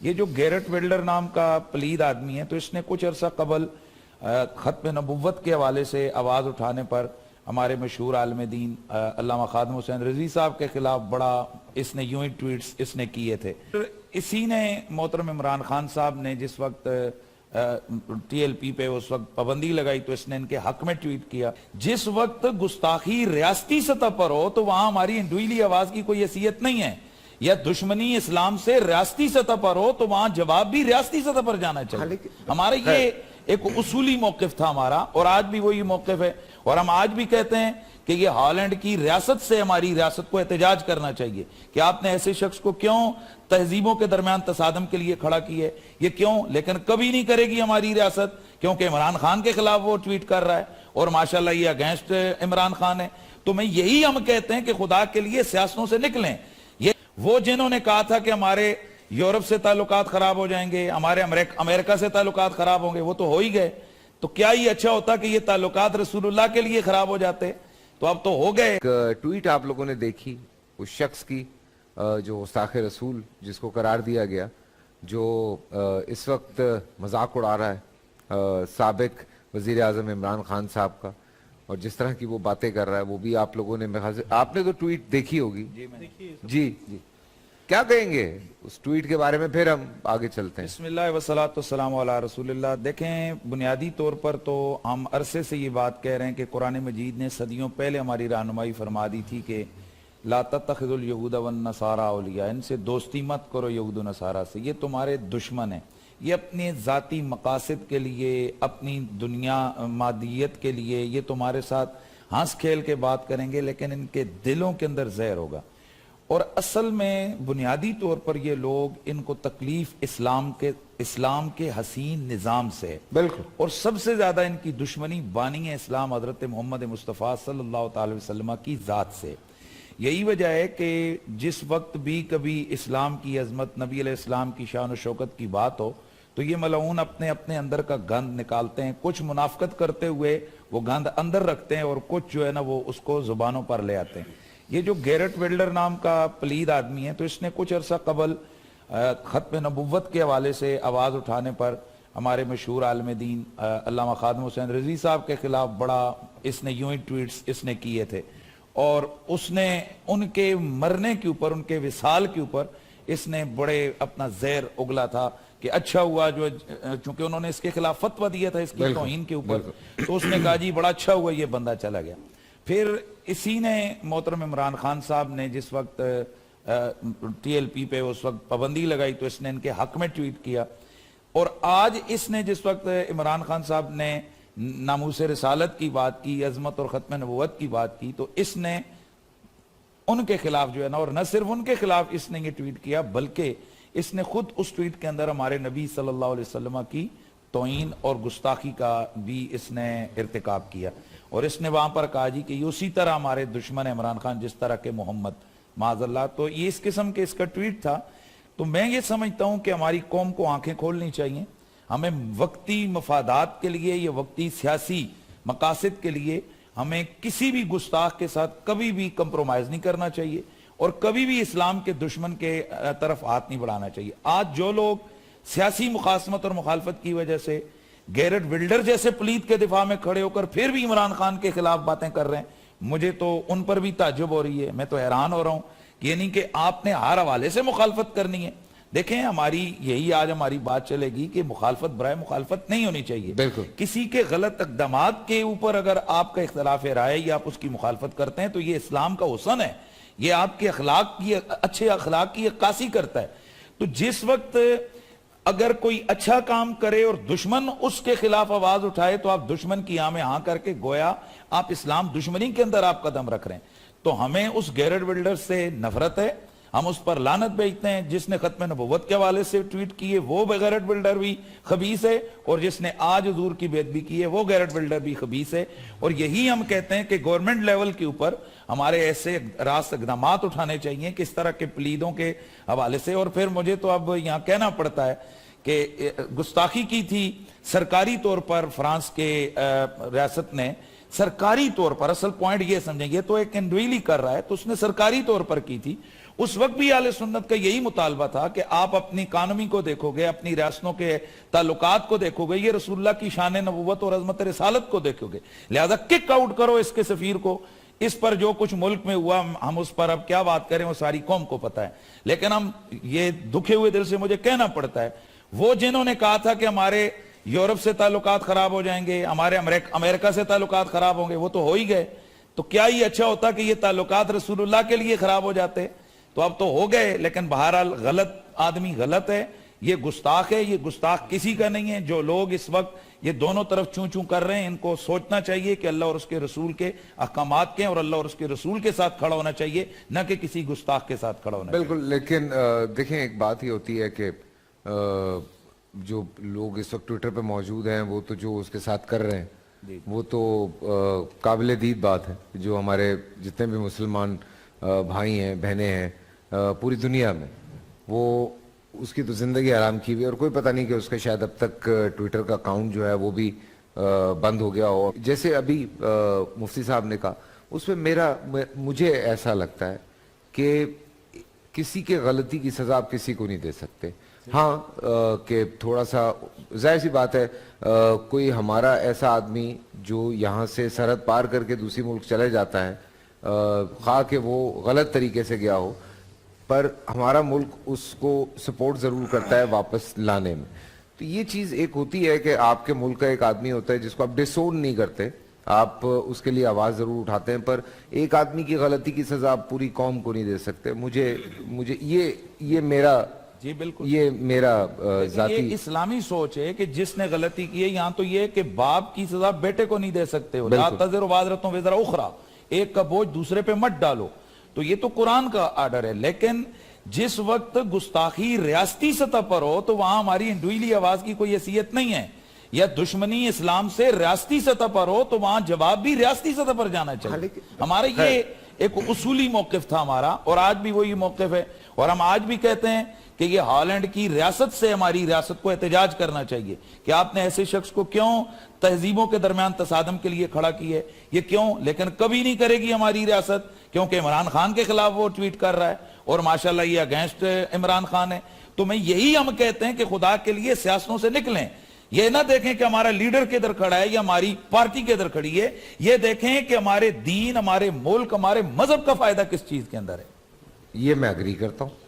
یہ جو Garrett welder نام کا پلید آدمی ہے، تو اس نے کچھ عرصہ قبل ختم نبوت کے حوالے سے آواز اٹھانے پر ہمارے مشہور عالم دین علامہ خادم حسین رضوی صاحب کے خلاف بڑا اس نے یوں ہی ٹویٹس اس نے کیے تھے۔ اسی نے محترم عمران خان صاحب نے جس وقت ٹی ایل پی پہ اس وقت پابندی لگائی تو اس نے ان کے حق میں ٹویٹ کیا، جس وقت گستاخی ریاستی سطح پر ہو تو وہاں ہماری انڈیویڈویلی آواز کی کوئی حیثیت نہیں ہے، یا دشمنی اسلام سے ریاستی سطح پر ہو تو وہاں جواب بھی ریاستی سطح پر جانا چاہیے۔ ہمارا یہ ایک اصولی موقف تھا ہمارا، اور آج بھی وہی موقف ہے، اور ہم آج بھی کہتے ہیں کہ یہ ہالینڈ کی ریاست سے ہماری ریاست کو احتجاج کرنا چاہیے کہ آپ نے ایسے شخص کو کیوں تہذیبوں کے درمیان تصادم کے لیے کھڑا کی ہے، یہ کیوں؟ لیکن کبھی نہیں کرے گی ہماری ریاست، کیونکہ عمران خان کے خلاف وہ ٹویٹ کر رہا ہے اور ماشاءاللہ یہ اگینسٹ عمران خان ہے۔ تو میں یہی ہم کہتے ہیں کہ خدا کے لیے سیاستوں سے نکلیں۔ یہ وہ جنہوں نے کہا تھا کہ ہمارے یورپ سے تعلقات خراب ہو جائیں گے، ہمارے امریکہ سے تعلقات خراب ہوں گے، وہ تو ہو ہی گئے، تو کیا یہ اچھا ہوتا کہ یہ تعلقات رسول اللہ کے لیے خراب ہو جاتے؟ تو اب تو ہو گئے۔ ایک ٹویٹ آپ لوگوں نے دیکھی اس شخص کی جو گستاخ رسول جس کو قرار دیا گیا، جو اس وقت مذاق اڑا رہا ہے سابق وزیر اعظم عمران خان صاحب کا، اور جس طرح کی وہ باتیں کر رہا ہے، وہ بھی آپ لوگوں نے میرے خیال سے آپ نے تو ٹویٹ دیکھی ہوگی۔ جی کیا کہیں گے اس ٹویٹ کے بارے میں، پھر ہم آگے چلتے ہیں۔ بسم اللہ والصلاۃ والسلام علی رسول اللہ۔ دیکھیں، بنیادی طور پر تو ہم عرصے سے یہ بات کہہ رہے ہیں کہ قرآن مجید نے صدیوں پہلے ہماری رہنمائی فرما دی تھی کہ لا تتخذوا اليہود والنصارى اولیاء، ان سے دوستی مت کرو یہود و نصارہ سے، یہ تمہارے دشمن ہیں، یہ اپنے ذاتی مقاصد کے لیے، اپنی دنیا مادیت کے لیے یہ تمہارے ساتھ ہنس کھیل کے بات کریں گے، لیکن ان کے دلوں کے اندر زہر ہوگا۔ اور اصل میں بنیادی طور پر یہ لوگ، ان کو تکلیف اسلام کے حسین نظام سے، بالکل، اور سب سے زیادہ ان کی دشمنی بانی اسلام حضرت محمد مصطفیٰ صلی اللہ تعالی وسلم کی ذات سے۔ یہی وجہ ہے کہ جس وقت بھی کبھی اسلام کی عظمت، نبی علیہ السلام کی شان و شوکت کی بات ہو تو یہ ملعون اپنے اندر کا گند نکالتے ہیں، کچھ منافقت کرتے ہوئے وہ گند اندر رکھتے ہیں، اور کچھ جو ہے نا وہ اس کو زبانوں پر لے آتے ہیں۔ یہ جو گیرٹ ولڈر نام کا پلید آدمی ہے، تو اس نے کچھ عرصہ قبل ختم نبوت کے حوالے سے آواز اٹھانے پر ہمارے مشہور عالم دین علامہ خادم حسین رضوی صاحب کے خلاف بڑا اس نے یوں ہی ٹویٹس اس نے کیے تھے، اور اس نے ان کے مرنے کے اوپر، ان کے وصال کے اوپر اس نے بڑے اپنا زہر اگلا تھا کہ اچھا ہوا جو، چونکہ انہوں نے اس کے خلاف فتویٰ دیا تھا اس کی توہین کے اوپر، تو اس نے کہا جی بڑا اچھا ہوا یہ بندہ چلا گیا۔ پھر اسی نے محترم عمران خان صاحب نے جس وقت ٹی ایل پی پہ اس وقت پابندی لگائی تو اس نے ان کے حق میں ٹویٹ کیا، اور آج اس نے جس وقت عمران خان صاحب نے ناموس رسالت کی بات کی، عظمت اور ختم نبوت کی بات کی، تو اس نے ان کے خلاف جو ہے نا، اور نہ صرف ان کے خلاف اس نے یہ ٹویٹ کیا بلکہ اس نے خود اس ٹویٹ کے اندر ہمارے نبی صلی اللہ علیہ وسلم کی توہین اور گستاخی کا بھی اس نے ارتکاب کیا، اور اس نے وہاں پر کہا جی کہ یہ اسی طرح ہمارے دشمن عمران خان جس طرح کے محمد معاذ اللہ۔ تو یہ اس قسم کے اس کا ٹویٹ تھا۔ تو میں یہ سمجھتا ہوں کہ ہماری قوم کو آنکھیں کھولنی چاہیے، ہمیں وقتی مفادات کے لیے یا وقتی سیاسی مقاصد کے لیے ہمیں کسی بھی گستاخ کے ساتھ کبھی بھی کمپرومائز نہیں کرنا چاہیے، اور کبھی بھی اسلام کے دشمن کے طرف ہاتھ نہیں بڑھانا چاہیے۔ آج جو لوگ سیاسی مخاصمت اور مخالفت کی وجہ سے گیرٹ ولڈر جیسے پلید کے دفاع میں کھڑے ہو کر پھر بھی عمران خان کے خلاف باتیں کر رہے ہیں، مجھے تو ان پر بھی تعجب ہو رہی ہے، میں تو حیران ہو رہا ہوں کہ یہ نہیں کہ آپ نے ہر حوالے سے مخالفت کرنی ہے۔ دیکھیں، ہماری یہی آج ہماری بات چلے گی کہ مخالفت برائے مخالفت نہیں ہونی چاہیے۔ بالکل، کسی کے غلط اقدامات کے اوپر اگر آپ کا اختلاف رائے یا آپ اس کی مخالفت کرتے ہیں تو یہ اسلام کا حسن ہے، یہ آپ کے اخلاق کی، اچھے اخلاق کی عکاسی کرتا ہے۔ تو جس وقت اگر کوئی اچھا کام کرے اور دشمن اس کے خلاف آواز اٹھائے تو آپ دشمن کی آں میں ہاں کر کے گویا آپ اسلام دشمنی کے اندر آپ قدم رکھ رہے ہیں۔ تو ہمیں اس گیرٹ ولڈر سے نفرت ہے، ہم اس پر لعنت بھیجتے ہیں۔ جس نے ختم نبوت کے حوالے سے ٹویٹ کیے وہ گیرٹ ولڈر بھی خبیث ہے، اور جس نے آج حضور کی بے ادبی کی ہے وہ گیرٹ ولڈر بھی خبیث ہے۔ اور یہی ہم کہتے ہیں کہ گورنمنٹ لیول کے اوپر ہمارے ایسے راست اقدامات اٹھانے چاہیے کہ اس طرح کے پلیدوں کے حوالے سے۔ اور پھر مجھے تو اب یہاں کہنا پڑتا ہے کہ گستاخی کی تھی سرکاری طور پر فرانس کے ریاست نے، سرکاری طور پر، اصل پوائنٹ یہ سمجھیں، یہ تو ایک انڈویلی کر رہا ہے، تو اس نے سرکاری طور پر کی تھی، اس وقت بھی اہل سنت کا یہی مطالبہ تھا کہ آپ اپنی اکانومی کو دیکھو گے, اپنی ریاستوں کے تعلقات کو دیکھو گے, یہ رسول اللہ کی شان نبوت اور عظمت رسالت کو دیکھو گے, لہذا کک آؤٹ کرو اس کے سفیر کو. اس پر جو کچھ ملک میں ہوا ہم اس پر اب کیا بات کریں, وہ ساری قوم کو پتا ہے, لیکن ہم یہ دکھے ہوئے دل سے مجھے کہنا پڑتا ہے, وہ جنہوں نے کہا تھا کہ ہمارے یورپ سے تعلقات خراب ہو جائیں گے, ہمارے امریکہ سے تعلقات خراب ہوں گے, وہ تو ہو ہی گئے. تو کیا یہ اچھا ہوتا کہ یہ تعلقات رسول اللہ کے لیے خراب ہو جاتے؟ تو اب تو ہو گئے, لیکن بہرحال غلط آدمی غلط ہے, یہ گستاخ ہے, یہ گستاخ کسی کا نہیں ہے. جو لوگ اس وقت یہ دونوں طرف چوں چوں کر رہے ہیں, ان کو سوچنا چاہیے کہ اللہ اور اس کے رسول کے احکامات کے, اور اللہ اور اس کے رسول کے ساتھ کھڑا ہونا چاہیے, نہ کہ کسی گستاخ کے ساتھ کھڑا ہونا چاہیے. بالکل. لیکن دیکھیں ایک بات ہی ہوتی ہے کہ جو لوگ اس وقت ٹویٹر پہ موجود ہیں وہ تو جو اس کے ساتھ کر رہے ہیں وہ تو قابل دید بات ہے. جو ہمارے جتنے بھی مسلمان بھائی ہیں, بہنیں ہیں پوری دنیا میں, وہ اس کی تو زندگی آرام کی ہوئی, اور کوئی پتہ نہیں کہ اس کا شاید اب تک ٹویٹر کا اکاؤنٹ جو ہے وہ بھی بند ہو گیا ہو. جیسے ابھی مفتی صاحب نے کہا, اس میں مجھے ایسا لگتا ہے کہ کسی کے غلطی کی سزا آپ کسی کو نہیں دے سکتے. ہاں کہ تھوڑا سا ظاہر سی بات ہے, کوئی ہمارا ایسا آدمی جو یہاں سے سرحد پار کر کے دوسری ملک چلے جاتا ہے, خواہ کہ وہ غلط طریقے سے گیا ہو, پر ہمارا ملک اس کو سپورٹ ضرور کرتا ہے واپس لانے میں. تو یہ چیز ایک ہوتی ہے کہ آپ کے ملک کا ایک آدمی ہوتا ہے جس کو آپ ڈسون نہیں کرتے, آپ اس کے لیے آواز ضرور اٹھاتے ہیں, پر ایک آدمی کی غلطی کی سزا آپ پوری قوم کو نہیں دے سکتے. مجھے یہ میرا جی بالکل, یہ میرا ذاتی یہ اسلامی سوچ ہے کہ جس نے غلطی کی ہے, یہاں تو یہ کہ باپ کی سزا بیٹے کو نہیں دے سکتے ہو, لا تزر وازرۃ وزر اخری, ایک کا بوجھ دوسرے پہ مت ڈالو. تو یہ تو قرآن کا آرڈر ہے. لیکن جس وقت گستاخی ریاستی سطح پر ہو تو وہاں ہماری انڈویلی آواز کی کوئی حیثیت نہیں ہے, یا دشمنی اسلام سے ریاستی سطح پر ہو تو وہاں جواب بھی ریاستی سطح پر جانا چاہیے. ہمارا یہ ایک اصولی موقف تھا ہمارا, اور آج بھی وہی موقف ہے. اور ہم آج بھی کہتے ہیں کہ یہ ہالینڈ کی ریاست سے ہماری ریاست کو احتجاج کرنا چاہیے کہ آپ نے ایسے شخص کو کیوں تہذیبوں کے درمیان تصادم کے لیے کھڑا کی ہے, یہ کیوں؟ لیکن کبھی نہیں کرے گی ہماری ریاست, کیونکہ عمران خان کے خلاف وہ ٹویٹ کر رہا ہے, اور ماشاءاللہ یہ اگینسٹ عمران خان ہے. تو یہی ہم کہتے ہیں کہ خدا کے لیے سیاستوں سے نکلیں. یہ نہ دیکھیں کہ ہمارا لیڈر کدھر کھڑا ہے یا ہماری پارٹی کدھر کھڑی ہے, یہ دیکھیں کہ ہمارے دین, ہمارے ملک, ہمارے مذہب کا فائدہ کس چیز کے اندر ہے. یہ میں اگری کرتا ہوں.